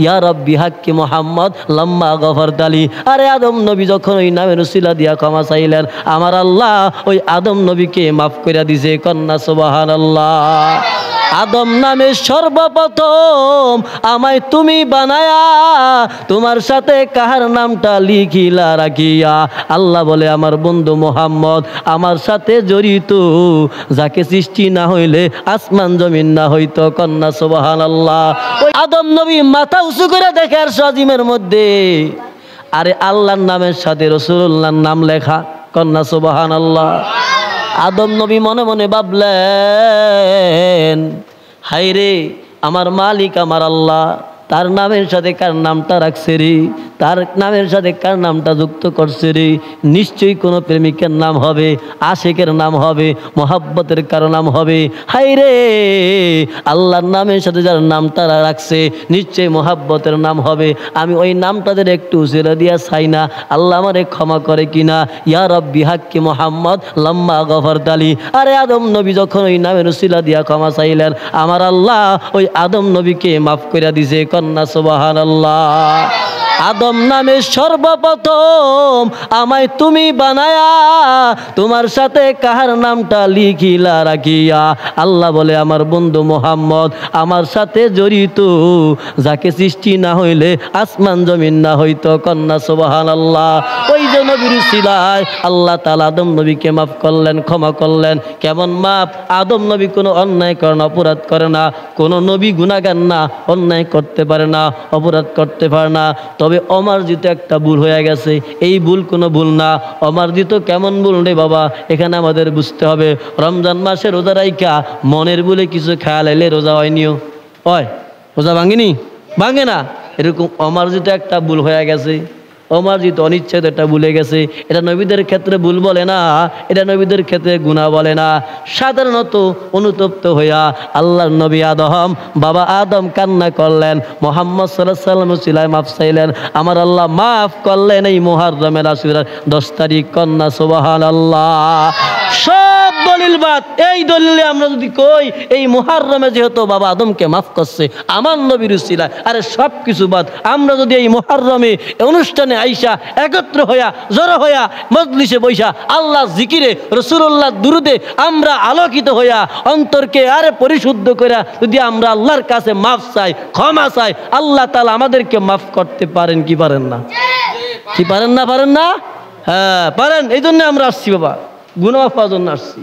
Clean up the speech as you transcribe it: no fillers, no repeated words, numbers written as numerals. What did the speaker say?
ইয়া রব্বি হাক্কি মুহাম্মদ লাম্মা গফরতালি। আরে আদম নবী যখন ওই নামের উসিলা দিয়া ক্ষমা চাইলেন, আমার আল্লাহ ওই আদম নবীকে মাফ করে দিছে। কন্যা সুবহানাল্লাহ। আদম নামে সর্বপ্রথম আমায় তুমি বানায়া, তোমার সাথে কাহার নামটা লিখিলা রাখিয়া। আল্লাহ বলে আমার বন্ধু মুহাম্মদ আমার সাথে জড়িত, যাকে সৃষ্টি না হইলে আসমান জমিন না হইতো। কন্যা সুবহানাল্লাহ। ওই আদম নবী মাথা উঁচু করে দেখে আর আজিমের মধ্যে আরে আল্লাহর নামের সাথে রাসূলুল্লাহর নাম লেখা। কন্যা সুবহানাল্লাহ। আদম নবী মনে মনে ভাবলেন, হায়রে আমার মালিক আমার আল্লাহ, তার নামের সাথে কার নামটা রাখছে রে, তার নামের সাথে কার নামটা যুক্ত করছে রে। নিশ্চয়ই কোনো প্রেমিকের নাম হবে, আশিকের নাম হবে, মোহাব্বতের কারো নাম হবে। হায়রে আল্লাহর নামের সাথে যার নামটা রাখছে নিশ্চয়ই মোহাব্বতের নাম হবে। আমি ওই নামটাদের একটু ছেড়ে দিয়া চাই না আল্লাহ আমারে ক্ষমা করে কিনা। ইয়া রব্বি হাক্কি মুহাম্মদ লাম্মা গফরতালি। আরে আদম নবী যখন ওই নামের উসিলা দিয়া ক্ষমা চাইলেন, আমার আল্লাহ ওই আদম নবীকে মাফ করে দিছে। কন্যা সুবহানাল্লাহ। আদম নামে সর্বপ্রথম আমায় তুমি বানায়া, তোমার সাথে কাহার নামটা লিখিলা রাখিয়া। আল্লাহ বলে আমার বন্ধু মুহাম্মদ আমার সাথে জড়িত, যাকে সৃষ্টি না হইলে আসমান জমিন না হইতো। কন্যা সুবহানাল্লাহ। ওই যে নবীর উসিলায় আল্লাহ তাআলা আদম নবীকে মাফ করলেন, ক্ষমা করলেন। কেমন মাফ? আদম নবী কোনো অন্যায় করে না, অপরাধ করে না। কোনো নবী গুনাহগার না, অন্যায় করতে পারে না, অপরাধ করতে পারে না। তবে অমার্জিত একটা ভুল হয়ে গেছে। এই ভুল কোনো ভুল না। অমার্জিত কেমন ভুল রে বাবা, এখানে আমাদের বুঝতে হবে। রমজান মাসে রোজা রাইখা মনের ভুলে কিছু খেয়াল এলে রোজা হয়নিও, হয় রোজা ভাঙেনি, ভাঙে না। এরকম অমার্জিত একটা ভুল হয়ে গেছে, অমার্জিত অনিচ্ছেদ এটা ভুলে গেছে। এটা নবীদের ক্ষেত্রে ভুল বলে না, এটা নবীদের ক্ষেত্রে গুনাহ বলে না। সাধারণত অনুতপ্ত হইয়া আল্লাহর নবী আদম, বাবা আদম কান্না করলেন, মুহাম্মদ সাল্লাল্লাহু আলাইহি ওয়াসাল্লাম উসিলায় মাফ চাইলেন। আমার আল্লাহ মাফ করলেন এই মুহররমের আশুরার 10 তারিখ। কন্যা সুবহানাল্লাহ। সব দলিল বাদ, এই দলিলে আমরা যদি কই এই মুহররমে যেহেতু বাবা আদমকে মাফ করছে আমার নবীর উসিলায়, আরে সব কিছু বাদ। আমরা যদি এই মুহররমে অনুষ্ঠানে আইসা একত্র হইয়া জড়ো হইয়া মজলিসে বৈশা আল্লাহ জিকিরে রাসূলুল্লাহ দুরুদে আমরা আলোকিত হইয়া অন্তরকে আরে পরিশুদ্ধ কইরা যদি আমরা আল্লাহর কাছে মাফ চাই, ক্ষমা চাই, আল্লাহ তাআলা আমাদেরকে মাফ করতে পারেন কি পারেন না? কি পারেন না? পারেন না? হ্যাঁ পারেন। এই জন্য আমরা আসছি বাবা, গুনাহ মাফ পাওয়ার জন্য আসছি।